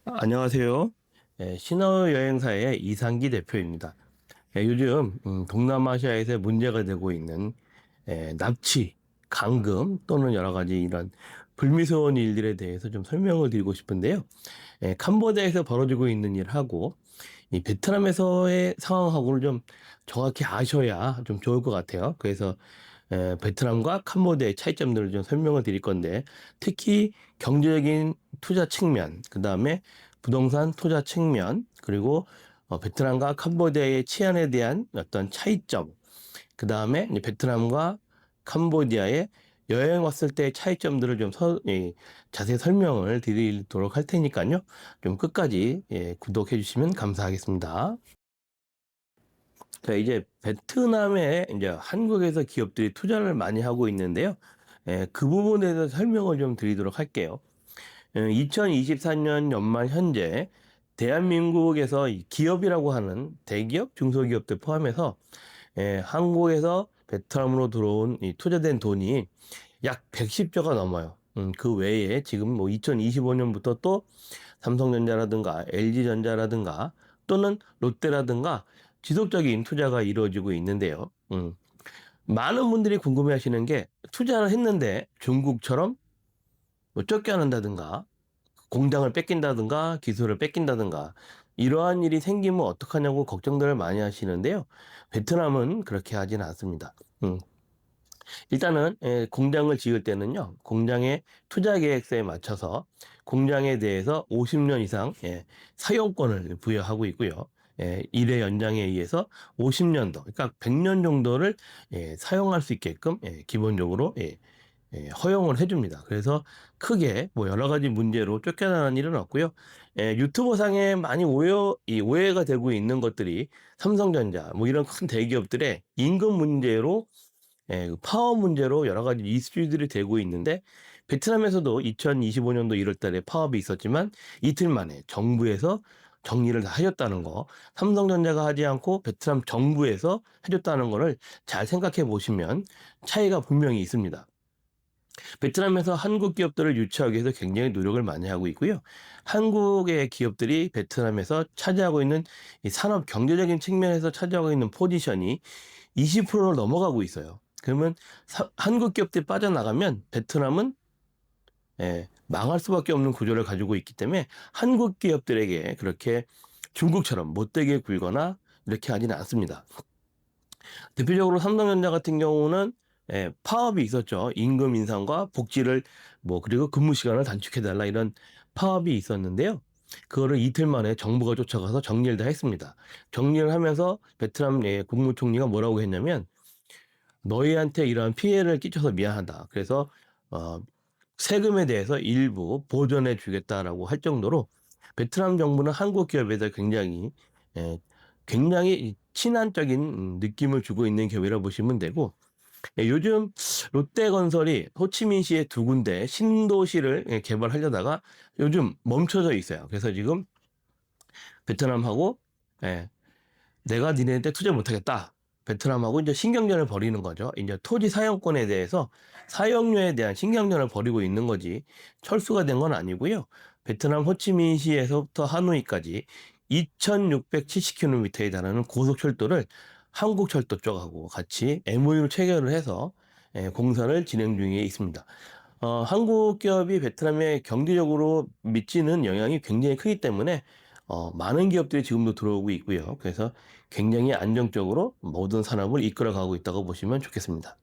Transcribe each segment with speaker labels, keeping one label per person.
Speaker 1: 안녕하세요. 신혼여행사의 이상기 대표입니다. 요즘 동남아시아에서 문제가 되고 있는 납치, 감금 또는 여러 가지 이런 불미스러운 일들에 대해서 좀 설명을 드리고 싶은데요. 캄보디아에서 벌어지고 있는 일하고 이 베트남에서의 상황하고를 좀 정확히 아셔야 좀 좋을 것 같아요. 그래서 베트남과 캄보디아의 차이점들을 좀 설명을 드릴 건데, 특히 경제적인 투자 측면, 그 다음에 부동산 투자 측면, 그리고 베트남과 캄보디아의 치안에 대한 어떤 차이점, 그 다음에 베트남과 캄보디아에 여행 왔을 때 차이점들을 좀 자세히 설명을 드리도록 할 테니까요. 좀 끝까지 구독해 주시면 감사하겠습니다. 자, 이제 베트남에 이제 한국에서 기업들이 투자를 많이 하고 있는데요. 그 부분에 대해서 설명을 좀 드리도록 할게요. 2024년 연말 현재 대한민국에서 이 기업이라고 하는 대기업, 중소기업들 포함해서 한국에서 베트남으로 들어온 이 투자된 돈이 약 110조가 넘어요. 그 외에 지금 뭐 2025년부터 또 삼성전자라든가 LG전자라든가 또는 롯데라든가 지속적인 투자가 이루어지고 있는데요. 많은 분들이 궁금해 하시는 게 투자를 했는데 중국처럼 뭐 쫓겨난다든가 공장을 뺏긴다든가 기술을 뺏긴다든가 이러한 일이 생기면 어떡하냐고 걱정들을 많이 하시는데요. 베트남은 그렇게 하지는 않습니다. 일단은 공장을 지을 때는요. 공장의 투자 계획서에 맞춰서 공장에 대해서 50년 이상 사용권을 부여하고 있고요. 일의 연장에 의해서 50년 더, 그러니까 100년 정도를 사용할 수 있게끔 기본적으로 허용을 해줍니다. 그래서 크게 뭐 여러 가지 문제로 쫓겨나는 일은 없고요. 유튜버상에 많이 오해가 되고 있는 것들이 삼성전자 뭐 이런 큰 대기업들의 임금 문제로 그 파워 문제로 여러 가지 이슈들이 되고 있는데, 베트남에서도 2025년도 1월 달에 파업이 있었지만 이틀 만에 정부에서 정리를 다 해줬다는 거, 삼성전자가 하지 않고 베트남 정부에서 해줬다는 거를 잘 생각해 보시면 차이가 분명히 있습니다. 베트남에서 한국 기업들을 유치하기 위해서 굉장히 노력을 많이 하고 있고요. 한국의 기업들이 베트남에서 차지하고 있는 이 산업 경제적인 측면에서 차지하고 있는 포지션이 20%를 넘어가고 있어요. 그러면 한국 기업들이 빠져나가면 베트남은 망할 수밖에 없는 구조를 가지고 있기 때문에 한국 기업들에게 그렇게 중국처럼 못되게 굴거나 이렇게 하지는 않습니다. 대표적으로 삼성전자 같은 경우는 파업이 있었죠. 임금 인상과 복지를 뭐 그리고 근무 시간을 단축해달라 이런 파업이 있었는데요. 그거를 이틀 만에 정부가 쫓아가서 정리를 다 했습니다. 정리를 하면서 베트남 국무총리가 뭐라고 했냐면, 너희한테 이러한 피해를 끼쳐서 미안하다. 그래서 어, 세금에 대해서 일부 보전해 주겠다라고 할 정도로 베트남 정부는 한국 기업에 대해 예, 굉장히 친환적인 느낌을 주고 있는 기업이라고 보시면 되고, 요즘 롯데건설이 호치민시의 두 군데 신도시를 개발하려다가 요즘 멈춰져 있어요. 그래서 지금 베트남하고 예, 내가 니네한테 투자 못하겠다. 베트남하고 이제 신경전을 벌이는 거죠. 이제 토지 사용권에 대해서 사용료에 대한 신경전을 벌이고 있는 거지 철수가 된 건 아니고요. 베트남 호치민시에서부터 하노이까지 2,670km에 달하는 고속철도를 한국철도 쪽하고 같이 MOU를 체결을 해서 공사를 진행 중에 있습니다. 한국 기업이 베트남에 경제적으로 미치는 영향이 굉장히 크기 때문에 많은 기업들이 지금도 들어오고 있고요. 그래서 굉장히 안정적으로 모든 산업을 이끌어가고 있다고 보시면 좋겠습니다.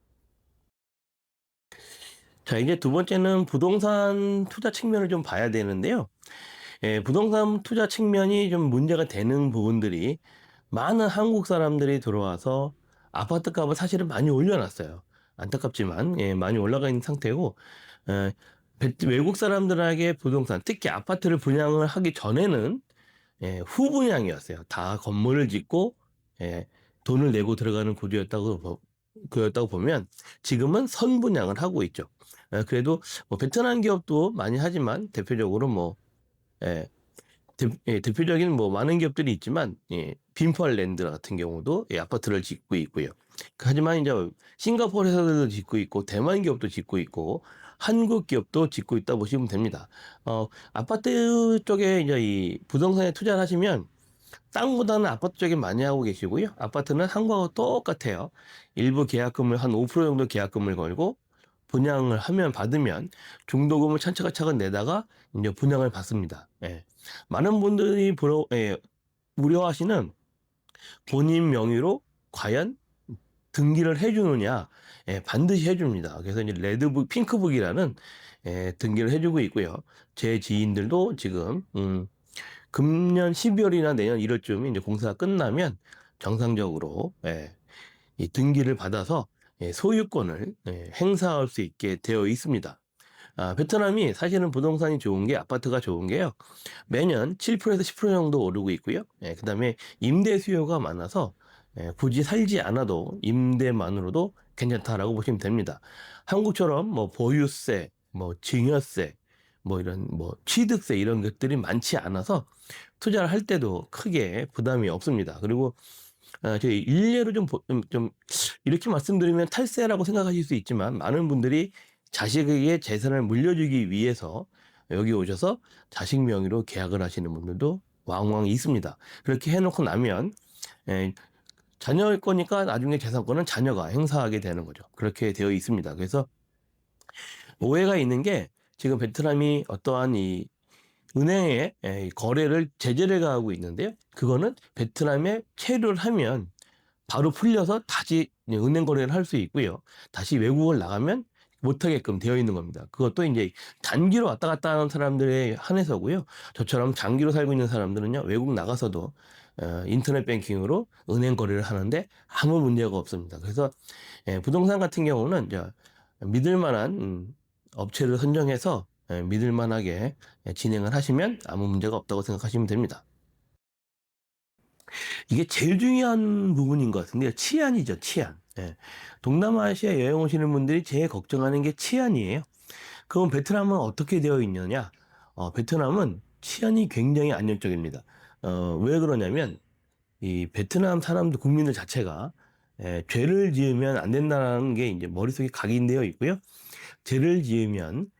Speaker 1: 자, 이제 두 번째는 부동산 투자 측면을 좀 봐야 되는데요. 부동산 투자 측면이 좀 문제가 되는 부분들이, 많은 한국 사람들이 들어와서 아파트 값을 사실은 많이 올려놨어요. 안타깝지만 많이 올라가 있는 상태고, 에, 외국 사람들에게 부동산, 특히 아파트를 분양을 하기 전에는 후분양이었어요. 다 건물을 짓고 돈을 내고 들어가는 구조였다고 보면, 지금은 선분양을 하고 있죠. 그래도 뭐 베트남 기업도 많이 하지만 대표적으로 뭐 예, 대표적인 뭐 많은 기업들이 있지만 빈펄랜드 같은 경우도 아파트를 짓고 있고요. 하지만 이제 싱가포르 회사들도 짓고 있고 대만 기업도 짓고 있고 한국 기업도 짓고 있다 보시면 됩니다. 아파트 쪽에 이제 이 부동산에 투자를 하시면 땅보다는 아파트 쪽에 많이 하고 계시고요. 아파트는 한국하고 똑같아요. 일부 계약금을 한 5% 정도 계약금을 걸고 분양을 하면 받으면 중도금을 차근차근 내다가 이제 분양을 받습니다. 예. 많은 분들이 우려하시는 본인 명의로 과연 등기를 해주느냐? 예, 반드시 해줍니다. 그래서 이제 레드북, 핑크북이라는 등기를 해주고 있고요. 제 지인들도 지금 금년 12월이나 내년 1월쯤 이제 공사가 끝나면 정상적으로 이 등기를 받아서 소유권을 행사할 수 있게 되어 있습니다. 베트남이 사실은 부동산이 좋은 게 아파트가 좋은 게요. 매년 7%에서 10% 정도 오르고 있고요. 그다음에 임대 수요가 많아서 굳이 살지 않아도 임대만으로도 괜찮다라고 보시면 됩니다. 한국처럼 뭐 보유세, 뭐 증여세, 뭐 이런 뭐 취득세 이런 것들이 많지 않아서 투자를 할 때도 크게 부담이 없습니다. 그리고 저희 일례로 좀 이렇게 말씀드리면 탈세라고 생각하실 수 있지만 많은 분들이 자식에게 재산을 물려주기 위해서 여기 오셔서 자식 명의로 계약을 하시는 분들도 왕왕 있습니다. 그렇게 해놓고 나면 자녀일 거니까 나중에 재산권은 자녀가 행사하게 되는 거죠. 그렇게 되어 있습니다. 그래서 오해가 있는 게 지금 베트남이 어떠한 이 은행에 거래를 제재를 가하고 있는데요. 그거는 베트남에 체류를 하면 바로 풀려서 다시 은행 거래를 할 수 있고요. 다시 외국을 나가면 못하게끔 되어 있는 겁니다. 그것도 이제 단기로 왔다 갔다 하는 사람들에 한해서고요. 저처럼 장기로 살고 있는 사람들은요, 외국 나가서도 인터넷 뱅킹으로 은행 거래를 하는데 아무 문제가 없습니다. 그래서 부동산 같은 경우는 이제 믿을 만한 업체를 선정해서 믿을 만하게 진행을 하시면 아무 문제가 없다고 생각하시면 됩니다. 이게 제일 중요한 부분인 것 같은데요. 치안이죠, 치안. 동남아시아 여행 오시는 분들이 제일 걱정하는 게 치안이에요. 그럼 베트남은 어떻게 되어 있느냐? 베트남은 치안이 굉장히 안정적입니다. 왜 그러냐면, 이 베트남 사람들, 국민들 자체가 죄를 지으면 안 된다는 게 이제 머릿속에 각인되어 있고요. 죄를 지으면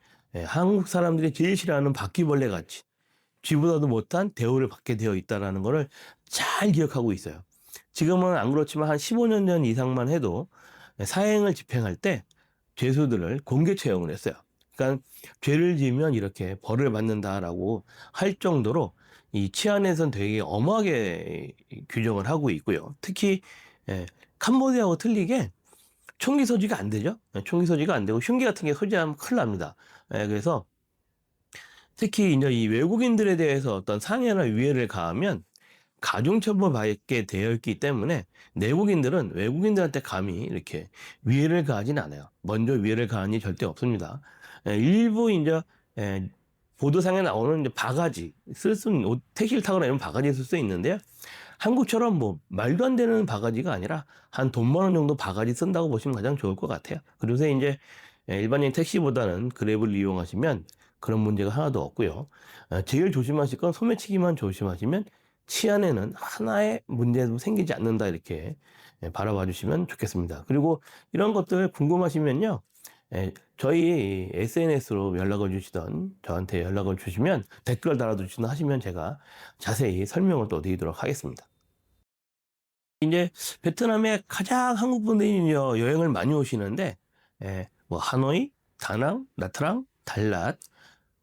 Speaker 1: 한국 사람들이 제일 싫어하는 바퀴벌레 같이 쥐보다도 못한 대우를 받게 되어 있다는 것을 잘 기억하고 있어요. 지금은 안 그렇지만 한 15년 전 이상만 해도 사행을 집행할 때 죄수들을 공개 채용을 했어요. 그러니까 죄를 지으면 이렇게 벌을 받는다라고 할 정도로 이 치안에선 되게 엄하게 규정을 하고 있고요. 특히 캄보디아하고 틀리게 총기 소지가 안 되죠. 총기 소지가 안 되고 흉기 같은 게 소지하면 큰일 납니다. 그래서 특히 이제 이 외국인들에 대해서 어떤 상해나 위해를 가하면 가중처벌 받게 되어 있기 때문에 내국인들은 외국인들한테 감히 이렇게 위해를 가하진 않아요. 먼저 위해를 가한 이 절대 없습니다. 일부 이제 보도상에 나오는 이제 바가지 쓸 수 있는 택시를 타거나 이런 바가지 쓸 수 있는데요. 한국처럼 뭐 말도 안 되는 바가지가 아니라 한 돈 10,000원 정도 바가지 쓴다고 보시면 가장 좋을 것 같아요. 그래서 이제 일반인 택시보다는 그랩을 이용하시면 그런 문제가 하나도 없고요. 제일 조심하실 건 소매치기만 조심하시면 치안에는 하나의 문제도 생기지 않는다 이렇게 바라봐 주시면 좋겠습니다. 그리고 이런 것들 궁금하시면요. 저희 SNS로 연락을 주시던 저한테 연락을 주시면 댓글 달아주시든 하시면 제가 자세히 설명을 또 드리도록 하겠습니다. 이제 베트남에 가장 한국 분들이 여행을 많이 오시는데 뭐 하노이, 다낭, 나트랑, 달랏,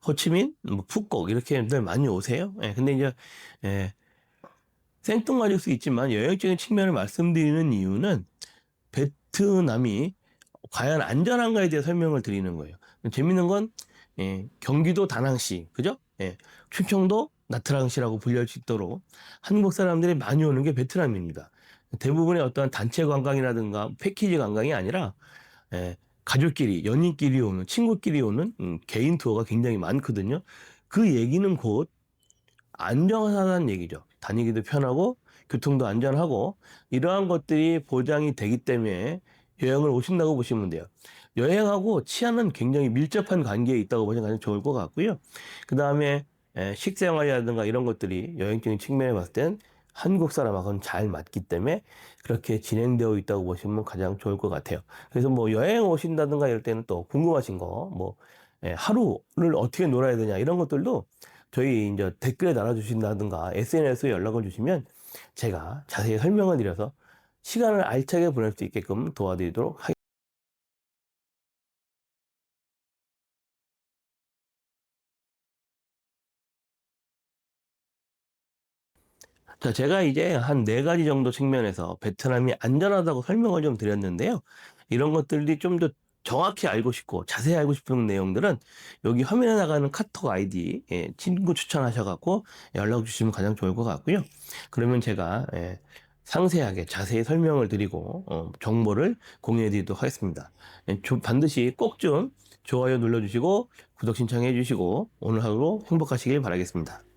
Speaker 1: 호치민, 뭐 푸꾸옥 이렇게들 많이 오세요. 근데 이제 생뚱맞을 수 있지만 여행적인 측면을 말씀드리는 이유는 베트남이 과연 안전한가에 대해 설명을 드리는 거예요. 재밌는 건 경기도 다낭시, 그죠? 충청도 나트랑시라고 불릴 수 있도록 한국 사람들이 많이 오는 게 베트남입니다. 대부분의 어떤 단체 관광이라든가 패키지 관광이 아니라 가족끼리, 연인끼리 오는, 친구끼리 오는 개인 투어가 굉장히 많거든요. 그 얘기는 곧 안전하다는 얘기죠. 다니기도 편하고 교통도 안전하고 이러한 것들이 보장이 되기 때문에 여행을 오신다고 보시면 돼요. 여행하고 치안은 굉장히 밀접한 관계에 있다고 보시면 가장 좋을 것 같고요. 그 다음에 식생활이라든가 이런 것들이 여행적인 측면에 봤을 땐 한국 사람하고는 잘 맞기 때문에 그렇게 진행되어 있다고 보시면 가장 좋을 것 같아요. 그래서 뭐 여행 오신다든가 이럴 때는 또 궁금하신 거, 뭐, 예, 하루를 어떻게 놀아야 되냐 이런 것들도 저희 이제 댓글에 달아주신다든가 SNS에 연락을 주시면 제가 자세히 설명을 드려서 시간을 알차게 보낼 수 있게끔 도와드리도록 하겠습니다. 자, 제가 이제 한 네 가지 정도 측면에서 베트남이 안전하다고 설명을 좀 드렸는데요. 이런 것들이 좀 더 정확히 알고 싶고 자세히 알고 싶은 내용들은 여기 화면에 나가는 카톡 아이디 예, 친구 추천하셔 갖고 연락 주시면 가장 좋을 것 같고요. 그러면 제가 예, 상세하게 자세히 설명을 드리고 정보를 공유해 드리도록 하겠습니다. 예, 반드시 꼭 좀 좋아요 눌러 주시고 구독 신청해 주시고 오늘 하루 행복하시길 바라겠습니다.